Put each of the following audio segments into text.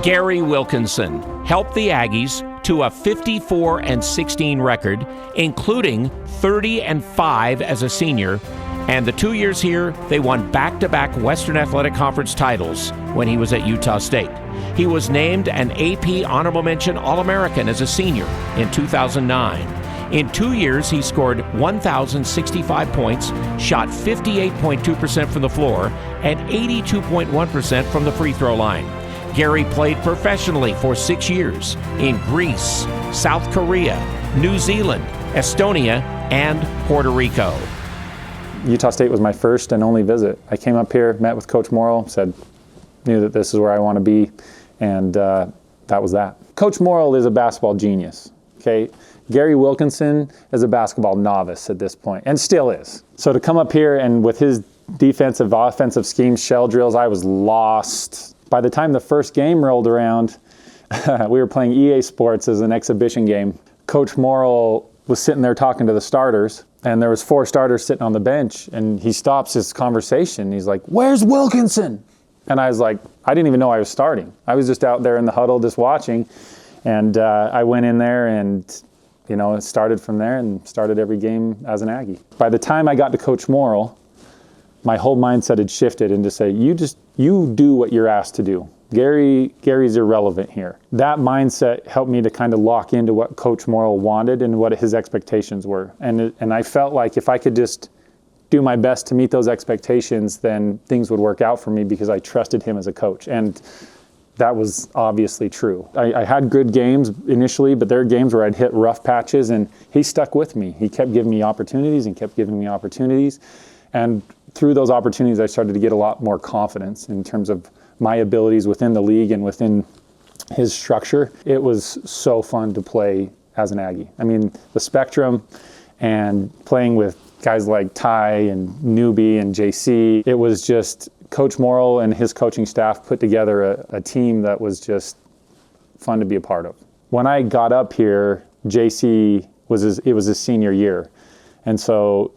Gary Wilkinson helped the Aggies to a 54-16 record, including 30-5 as a senior. And the 2 years here, they won back-to-back Western Athletic Conference titles when he was at Utah State. He was named an AP Honorable Mention All-American as a senior in 2009. In 2 years, he scored 1,065 points, shot 58.2% from the floor, and 82.1% from the free throw line. Gary played professionally for 6 years in Greece, South Korea, New Zealand, Estonia, and Puerto Rico. Utah State was my first and only visit. I came up here, met with Coach Morrill, knew that this is where I want to be, and that was that. Coach Morrill is a basketball genius, okay? Gary Wilkinson is a basketball novice at this point, and still is. So to come up here and with his defensive, offensive schemes, shell drills, I was lost. By the time the first game rolled around, we were playing EA Sports as an exhibition game. Coach Morrill was sitting there talking to the starters, and there was 4 starters sitting on the bench, and he stops his conversation. He's like, "Where's Wilkinson?" And I was like, I didn't even know I was starting. I was just out there in the huddle just watching, and I went in there and, it started from there and started every game as an Aggie. By the time I got to Coach Morrill, my whole mindset had shifted into say, you do what you're asked to do. Gary's irrelevant here. That mindset helped me to kind of lock into what Coach Morrill wanted and what his expectations were. And I felt like if I could just do my best to meet those expectations, then things would work out for me because I trusted him as a coach. And that was obviously true. I had good games initially, but there were games where I'd hit rough patches, and he stuck with me. He kept giving me opportunities and kept giving me opportunities. And through those opportunities, I started to get a lot more confidence in terms of my abilities within the league and within his structure. It was so fun to play as an Aggie. I mean, the spectrum and playing with guys like Ty and Newbie and JC, it was just Coach Morrill and his coaching staff put together a team that was just fun to be a part of. When I got up here, JC was his senior year. And so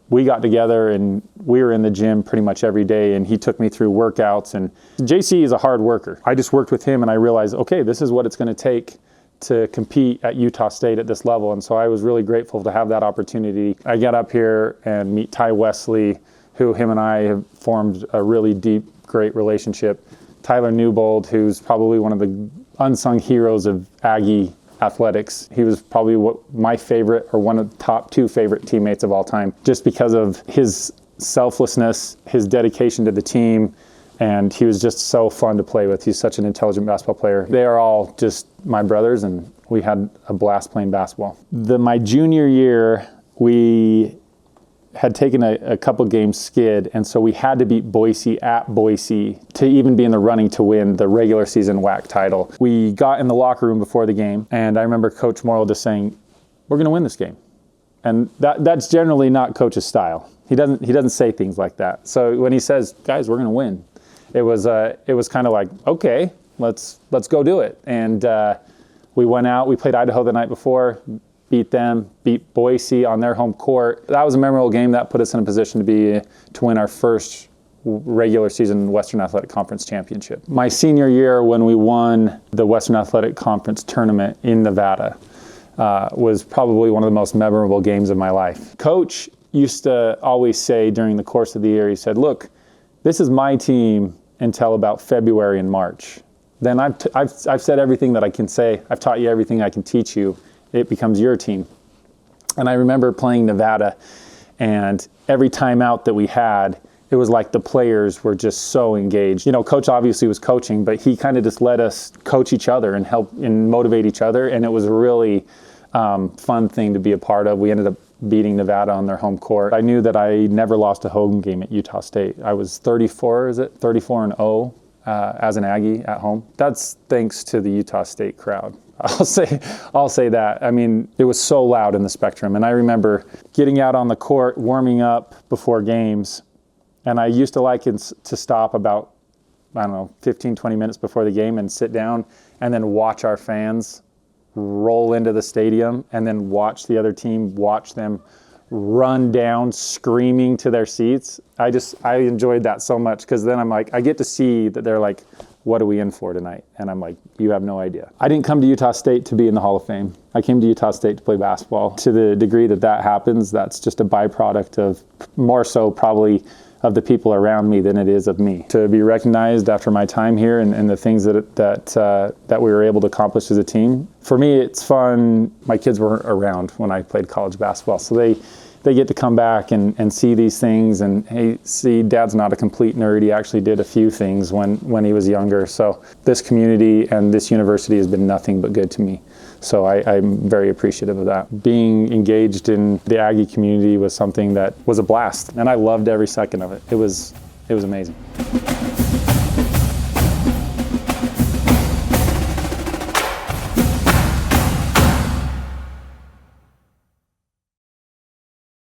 we got together and we were in the gym pretty much every day, and he took me through workouts. And JC is a hard worker. I just worked with him and I realized, okay, this is what it's going to take to compete at Utah State at this level. And so I was really grateful to have that opportunity. I got up here and meet Ty Wesley, who him and I have formed a really deep, great relationship. Tyler Newbold, who's probably one of the unsung heroes of Aggie athletics. He was probably my favorite, or one of the top 2 favorite teammates of all time, just because of his selflessness, his dedication to the team, and he was just so fun to play with. He's such an intelligent basketball player. They are all just my brothers, and we had a blast playing basketball. My junior year, we had taken a couple games skid, and so we had to beat Boise at Boise to even be in the running to win the regular season WAC title. We got in the locker room before the game, and I remember Coach Morrill just saying, "We're going to win this game." And that's generally not Coach's style. He doesn't say things like that. So when he says, "Guys, we're going to win," it was kind of like, okay, let's go do it. And we went out. We played Idaho the night before. Beat Boise on their home court. That was a memorable game. That put us in a position to win our first regular season Western Athletic Conference Championship. My senior year, when we won the Western Athletic Conference Tournament in Nevada, was probably one of the most memorable games of my life. Coach used to always say during the course of the year, he said, "Look, this is my team until about February and March. Then I've said everything that I can say. I've taught you everything I can teach you. It becomes your team." And I remember playing Nevada, and every timeout that we had, it was like the players were just so engaged. Coach obviously was coaching, but he kind of just let us coach each other and help and motivate each other, and it was a really fun thing to be a part of. We ended up beating Nevada on their home court. I knew that I never lost a home game at Utah State. I was 34-0 as an Aggie at home. That's thanks to the Utah State crowd. I'll say that. I mean, it was so loud in the spectrum. And I remember getting out on the court, warming up before games. And I used to like to stop about, 15, 20 minutes before the game and sit down and then watch our fans roll into the stadium and then watch the other team, watch them run down screaming to their seats. I enjoyed that so much, because then I'm like, I get to see that they're like what are we in for tonight? And I'm like, you have no idea. I didn't come to Utah State to be in the Hall of Fame. I came to Utah State to play basketball. To the degree that that happens, that's just a byproduct of, more so probably, of the people around me than it is of me. To be recognized after my time here and the things that we were able to accomplish as a team, for me it's fun. My kids were around when I played college basketball, so they get to come back and see these things and, hey, see, Dad's not a complete nerd. He actually did a few things when he was younger. So this community and this university has been nothing but good to me. So I'm very appreciative of that. Being engaged in the Aggie community was something that was a blast, and I loved every second of it. It was amazing.